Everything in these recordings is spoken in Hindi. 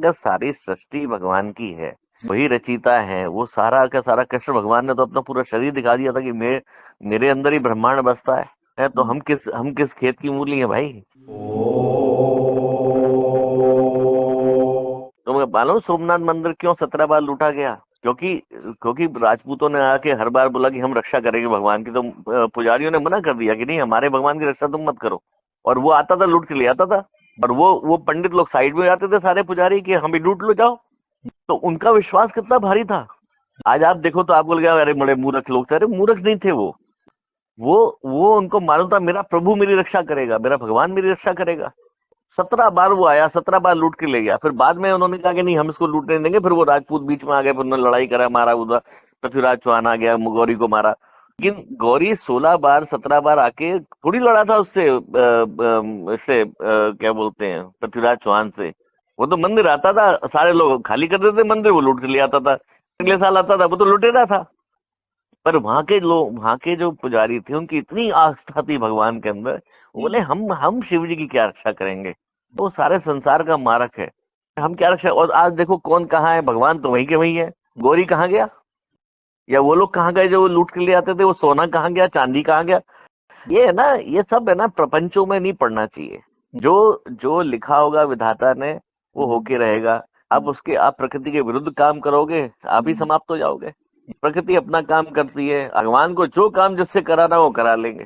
अगर सारी सृष्टि भगवान की है, वही रचयिता है, वो सारा का सारा कृष्ण भगवान ने तो अपना पूरा शरीर दिखा दिया था कि मेरे अंदर ही ब्रह्मांड बसता है। तो हम किस खेत की मूली है भाई। तो मैं मालूम सोमनाथ मंदिर क्यों 17 बार लूटा गया? क्योंकि क्योंकि राजपूतों ने आके हर बार बोला कि हम रक्षा करेंगे भगवान की, तो पुजारियों ने मना कर दिया कि नहीं, हमारे भगवान की रक्षा तुम मत करो। और वो आता था, लूट के ले आता था। और वो पंडित लोग साइड में आते थे, सारे पुजारी, कि हम भी लूट लो जाओ। तो उनका विश्वास कितना भारी था। आज आप देखो तो आपको लगेगा अरे बड़े मूर्ख लोग थे। अरे मूर्ख नहीं थे वो उनको मालूम था मेरा प्रभु मेरी रक्षा करेगा, मेरा भगवान मेरी रक्षा करेगा। 17 बार वो आया, 17 बार लूट के ले गया। फिर बाद में उन्होंने कहा कि नहीं, हम इसको लूटने नहीं देंगे। फिर वो राजपूत बीच में आ गए, फिर उन्होंने लड़ाई करा, मारा उधर। पृथ्वीराज चौहान आ गया, गौरी को मारा। लेकिन गौरी 16 बार 17 बार आके थोड़ी लड़ा था उससे, इससे क्या बोलते हैं, पृथ्वीराज चौहान से। वो तो मंदिर आता था, सारे लोग खाली कर देते मंदिर, वो लूट के ले आता था। अगले साल आता था, वो तो लुटेरा था। पर वहां के लोग, वहां के जो पुजारी थे, उनकी इतनी आस्था थी भगवान के अंदर, वो बोले हम शिव जी की क्या रक्षा करेंगे, वो सारे संसार का मारक है, हम क्या रक्षा। और आज देखो कौन कहाँ है, भगवान तो वहीं के वहीं है। गौरी कहाँ गया, या वो लोग कहाँ गए जो लूट के ले आते थे, वो सोना कहाँ गया, चांदी कहाँ गया। ये है ना, ये सब है ना, प्रपंचों में नहीं पड़ना चाहिए। जो जो लिखा होगा विधाता ने, वो होके रहेगा। आप प्रकृति के विरुद्ध काम करोगे, आप ही समाप्त हो जाओगे। प्रकृति अपना काम करती है, भगवान को जो काम जिससे कराना वो करा लेंगे।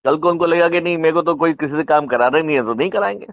कल को उनको लगेगा कि नहीं, मेरे को तो कोई किसी से काम करा रहा नहीं है, तो नहीं कराएंगे।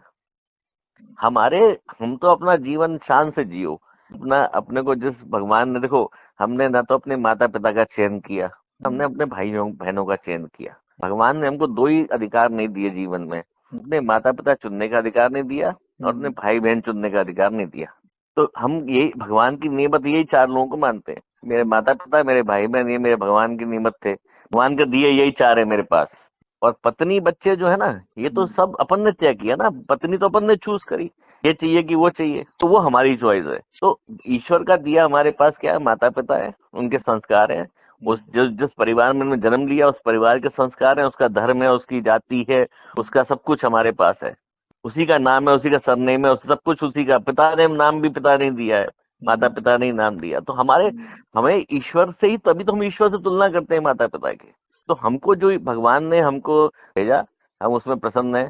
हमारे हम तो अपना जीवन शान से जियो। अपने को जिस भगवान ने, देखो, हमने ना तो अपने माता पिता का चयन किया, हमने अपने भाइयों बहनों का चयन किया। भगवान ने हमको दो ही अधिकार नहीं दिए जीवन में, अपने माता पिता चुनने का अधिकार नहीं दिया, और अपने भाई बहन चुनने का अधिकार नहीं दिया। तो हम यही भगवान की नियमत, यही चार लोगों को मानते हैं। मेरे माता पिता, मेरे भाई बहन, ये मेरे भगवान की नियमत थे। भगवान के दिए यही चार है मेरे पास। और पत्नी बच्चे जो है ना, ये तो सब अपन ने तय किया ना, पत्नी तो अपन ने चूज करी, ये चाहिए कि वो चाहिए, तो वो हमारी चॉइस है। तो ईश्वर का दिया हमारे पास क्या है, माता पिता है, उनके संस्कार है। जिस परिवार में उन्होंने जन्म लिया, उस परिवार के संस्कार है, उसका धर्म है, उसकी जाति है, उसका सब कुछ हमारे पास है। उसी का नाम है, उसी का सरनेम है, उस सब कुछ उसी का। पिता ने नाम भी पिता ने दिया है, माता पिता ने ही नाम दिया। तो हमें ईश्वर से ही, तभी तो हम ईश्वर से तुलना करते हैं माता पिता की। तो हमको जो भगवान ने हमको भेजा, हम उसमें प्रसन्न है,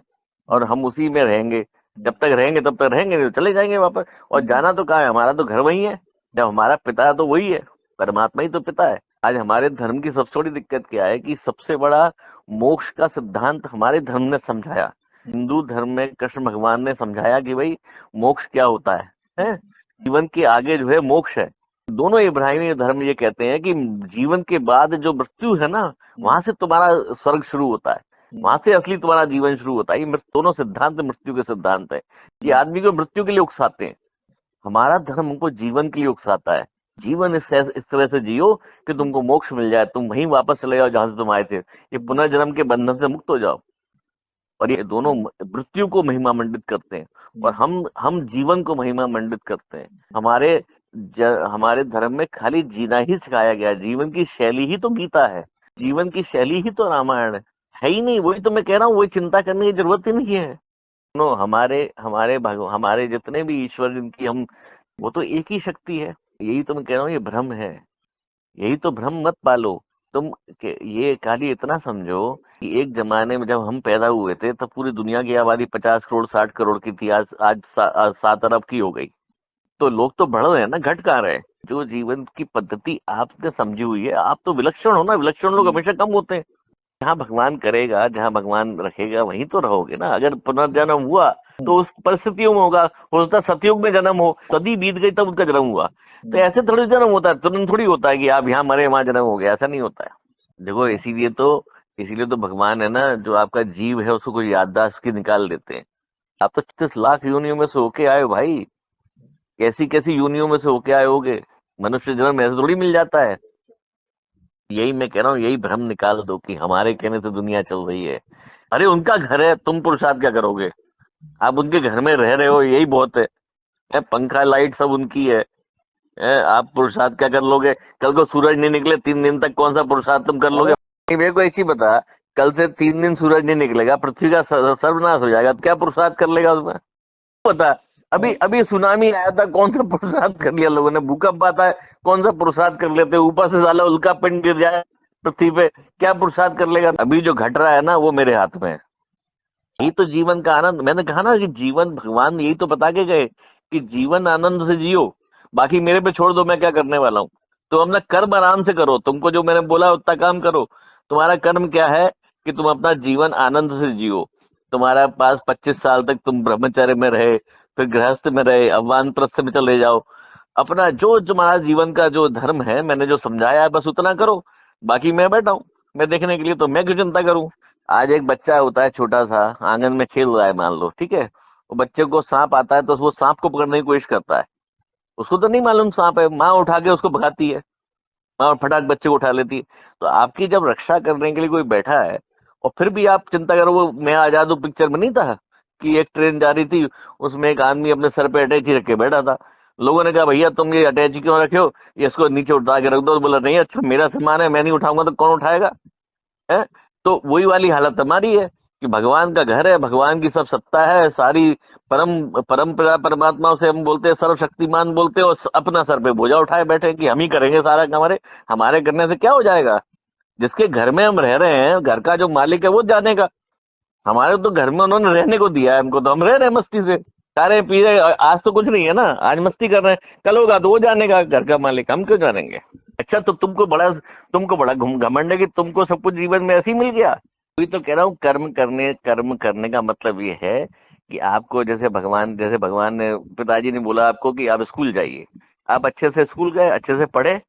और हम उसी में रहेंगे। जब तक रहेंगे तब तक रहेंगे, नहीं तो चले जाएंगे वापस। और जाना तो कहाँ है, हमारा तो घर वही है। जब हमारा पिता तो वही है, परमात्मा ही तो पिता है। आज हमारे धर्म की सबसे बड़ी दिक्कत क्या है कि सबसे बड़ा मोक्ष का सिद्धांत हमारे धर्म ने समझाया। हिंदू धर्म में कृष्ण भगवान ने समझाया कि भाई मोक्ष क्या होता है? जीवन के आगे जो है मोक्ष है। दोनों इब्राहिमी धर्म ये कहते हैं कि जीवन के बाद जो मृत्यु है ना, वहां से तुम्हारा स्वर्ग शुरू होता है, वहां से असली तुम्हारा जीवन शुरू होता है। ये दोनों सिद्धांत मृत्यु के सिद्धांत है। ये आदमी को मृत्यु के लिए उकसाते हैं, हमारा धर्म हमको जीवन के लिए उकसाता है। जीवन इस तरह से जियो कि तुमको मोक्ष मिल जाए, तुम वहीं वापस चले जाओ जहां से तुम आए थे, ये पुनर्जन्म के बंधन से मुक्त हो जाओ। और ये दोनों मृत्यु को महिमा मंडित करते हैं, और हम जीवन को महिमा मंडित करते हैं। हमारे धर्म में खाली जीना ही सिखाया गया है। जीवन की शैली ही तो गीता है, जीवन की शैली ही तो रामायण है ही नहीं। वही तो मैं कह रहा हूँ, वही चिंता करने की जरूरत ही नहीं है। नो, हमारे जितने भी ईश्वर जिनकी हम, वो तो एक ही शक्ति है। यही तो मैं कह रहा हूँ, ये भ्रम है। यही तो भ्रम मत पालो तुम। ये खाली इतना समझो कि एक जमाने में जब हम पैदा हुए थे, तब पूरी दुनिया की आबादी 50 करोड़ 60 करोड़ की थी। आज 7 अरब की हो गई। तो लोग तो बढ़ रहे हैं ना, घट कहाँ रहे। जो जीवन की पद्धति आपने समझी हुई है, आप तो विलक्षण हो ना। विलक्षण लोग हमेशा कम होते हैं। जहाँ भगवान करेगा, जहाँ भगवान रखेगा, वहीं तो रहोगे ना। अगर पुनर्जन्म हुआ तो उस परिस्थितियों में होगा। हो सकता है सतयुग में जन्म हो, सदी बीत गई तब उनका जन्म हुआ। तो ऐसे थोड़ी जन्म होता है, तुरंत थोड़ी होता है कि आप यहाँ मरे वहां जन्म हो गया, ऐसा नहीं होता है। देखो, इसीलिए तो भगवान है ना, जो आपका जीव है उसको कोई याददाश्त की निकाल देते हैं। आप तो 36 लाख योनियों में से होके आए हो भाई, कैसी कैसी योनियों में से होके आए होगे। मनुष्य जन्म ऐसे थोड़ी मिल जाता है। यही मैं कह रहा हूँ, यही भ्रम निकाल दो कि हमारे कहने से दुनिया चल रही है। अरे उनका घर है, तुम पुरुषार्थ क्या करोगे? आप उनके घर में रह रहे हो, यही बहुत है। पंखा लाइट सब उनकी है। आप पुरुषार्थ क्या कर लोगे? कल को सूरज नहीं निकले 3 दिन तक, कौन सा पुरुषार्थ तुम कर लोगे? मेरे को एक चीज बता, कल से 3 दिन सूरज नहीं निकलेगा, पृथ्वी का सर्वनाश हो जाएगा, तो क्या पुरुषार्थ कर लेगा उसमें? बता। अभी अभी सुनामी आया था, कौन सा पुरुषार्थ कर लिया लोगों ने? भूकंप आता है, कौन सा पुरुषार्थ कर लेते? ऊपर से साला उल्का पिंड गिर जाए पृथ्वी पे, क्या पुरुषार्थ कर लेगा? अभी जो घट रहा है ना, वो मेरे हाथ में है। यही तो जीवन का आनंद। मैंने कहा ना कि जीवन, भगवान यही तो बता के गए कि जीवन आनंद से जियो, बाकी मेरे पे छोड़ दो, मैं क्या करने वाला हूँ। तो अपना कर्म आराम से करो, तुमको जो मैंने बोला उतना काम करो। तुम्हारा कर्म क्या है कि तुम अपना जीवन आनंद से जियो। तुम्हारा पास 25 साल तक तुम ब्रह्मचर्य में रहे, फिर गृहस्थ में रहे, अब वानप्रस्थ में चले जाओ। अपना जो तुम्हारा जीवन का जो धर्म है, मैंने जो समझाया है, बस उतना करो। बाकी मैं बैठा हूँ, मैं देखने के लिए, तो मैं क्यों चिंता करूं? आज एक बच्चा होता है छोटा सा, आंगन में खेल रहा है मान लो, ठीक है, वो बच्चे को सांप आता है तो वो सांप को पकड़ने की कोशिश करता है। उसको तो नहीं मालूम सांप है, माँ उठा के उसको भगाती है, माँ और फटाक बच्चे को उठा लेती है। तो आपकी जब रक्षा करने के लिए कोई बैठा है, और फिर भी आप चिंता करो। वो मैं आजाद हूं पिक्चर में नहीं था कि एक ट्रेन जा रही थी, उसमें एक आदमी अपने सर पे अटैची रख के बैठा था। लोगों ने कहा भैया तुम ये अटैची क्यों रखे हो, ये इसको नीचे उठा के रख दो। तो बोला नहीं, अच्छा मेरा सामान है, मैं नहीं उठाऊंगा तो कौन उठाएगा? है। तो वही वाली हालत हमारी है कि भगवान का घर है, भगवान की सब सत्ता है सारी, परंपरा परमात्मा से हम बोलते हैं, सर्वशक्तिमान बोलते हैं, और अपना सर पे बोझा उठाए बैठे हैं कि हम ही करेंगे सारा काम। हमारे हमारे करने से क्या हो जाएगा? जिसके घर में हम रह रहे हैं, घर का जो मालिक है वो जानेगा। हमारे तो घर में उन्होंने रहने को दिया है हमको, तो हम रह रहे हैं मस्ती से, खा रहे हैं पी रहे हैं। आज तो कुछ नहीं है ना, आज मस्ती कर रहे हैं, कल होगा तो वो जानेगा घर का मालिक, हम क्यों जानेंगे? अच्छा, तो तुमको बड़ा घमंड है कि तुमको सब कुछ जीवन में ऐसे ही मिल गया। वही तो कह रहा हूँ, कर्म करने का मतलब ये है कि आपको, जैसे भगवान ने, पिताजी ने बोला आपको कि आप स्कूल जाइए। आप अच्छे से स्कूल गए, अच्छे से पढ़े,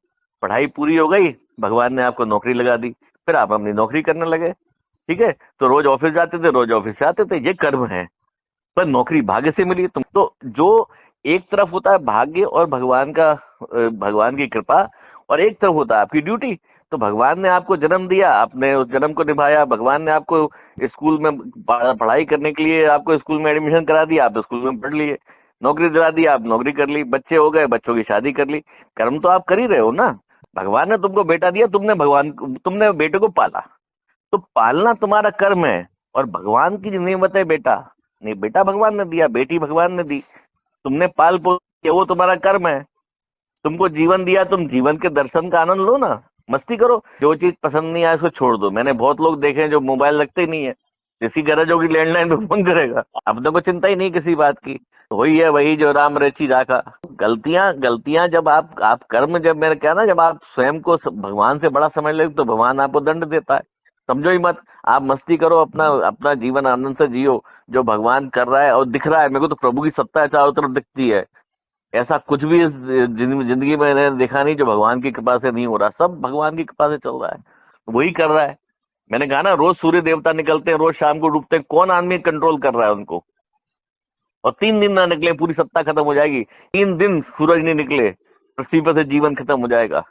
पढ़ाई पूरी हो गई, भगवान ने आपको नौकरी लगा दी, फिर आप अपनी नौकरी करने लगे। ठीक है, तो रोज ऑफिस जाते थे, रोज ऑफिस से आते थे, ये कर्म है। पर नौकरी भाग्य से मिली तुम तो। जो एक तरफ होता है भाग्य और भगवान की कृपा, और एक तरफ होता है आपकी ड्यूटी। तो भगवान ने आपको जन्म दिया, आपने उस जन्म को निभाया। भगवान ने आपको स्कूल में पढ़ाई करने के लिए आपको स्कूल में एडमिशन करा दिया, आप स्कूल में पढ़ लिए। नौकरी दिला दी, आप नौकरी कर ली, बच्चे हो गए, बच्चों की शादी कर ली। कर्म तो आप कर ही रहे हो ना। भगवान ने तुमको बेटा दिया, तुमने बेटे को पाला, तो पालना तुम्हारा कर्म है। और भगवान की नियमत है बेटा, नहीं बेटा भगवान ने दिया, बेटी भगवान ने दी, तुमने पाल पोस किया, वो तुम्हारा कर्म है। तुमको जीवन दिया, तुम जीवन के दर्शन का आनंद लो ना, मस्ती करो। जो चीज पसंद नहीं आए उसको छोड़ दो। मैंने बहुत लोग देखे हैं जो मोबाइल रखते ही नहीं है, जिसकी गरज होगी लैंडलाइन पे फोन करेगा, अपने को चिंता ही नहीं किसी बात की। तो वही है, वही जो राम रची राखा। गलतियां गलतियां जब आप कर्म, जब मैंने कहा ना, जब आप स्वयं को भगवान से बड़ा समझ ले, तो भगवान आपको दंड देता है। समझो ही मत। आप मस्ती करो, अपना अपना जीवन आनंद से जियो। जो भगवान कर रहा है और दिख रहा है, मेरे को तो प्रभु की सत्ता है चारों तरफ दिखती है। ऐसा कुछ भी इस जिंदगी में मैंने देखा नहीं जो भगवान की कृपा से नहीं हो रहा, सब भगवान की कृपा से चल रहा है, वही कर रहा है। मैंने कहा ना, रोज सूर्य देवता निकलते हैं, रोज शाम को डूबते हैं, कौन आदमी कंट्रोल कर रहा है उनको? और 3 दिन ना निकले पूरी सत्ता खत्म हो जाएगी। 3 दिन सूरज नहीं निकले, पृथ्वी पर से जीवन खत्म हो जाएगा।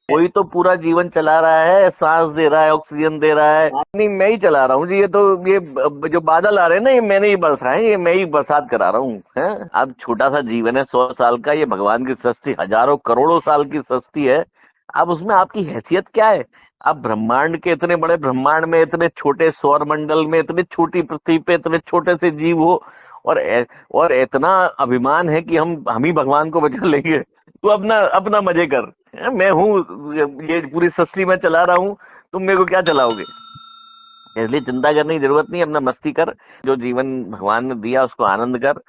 कोई तो पूरा जीवन चला रहा है, सांस दे रहा है, ऑक्सीजन दे रहा है। नहीं, मैं ही चला रहा हूँ जी। ये जो बादल आ रहे हैं ना, ये मैंने ही बरसाए, ये मैं ही बरसात करा रहा हूँ, हैं? अब छोटा सा जीवन है, 100 साल का, ये भगवान की सृष्टि हजारों करोड़ों साल की सृष्टि है। अब उसमें आपकी हैसियत क्या है? आप ब्रह्मांड के, इतने बड़े ब्रह्मांड में, इतने छोटे सौर मंडल में, इतने छोटी पृथ्वी पे, इतने छोटे से जीव हो, और और इतना अभिमान है कि हम ही भगवान को बचा लेंगे। तू अपना अपना मजे कर। मैं हूँ, ये पूरी सृष्टि में चला रहा हूँ, तुम मेरे को क्या चलाओगे? इसलिए चिंता करने की जरूरत नहीं, अपना मस्ती कर। जो जीवन भगवान ने दिया उसको आनंद कर।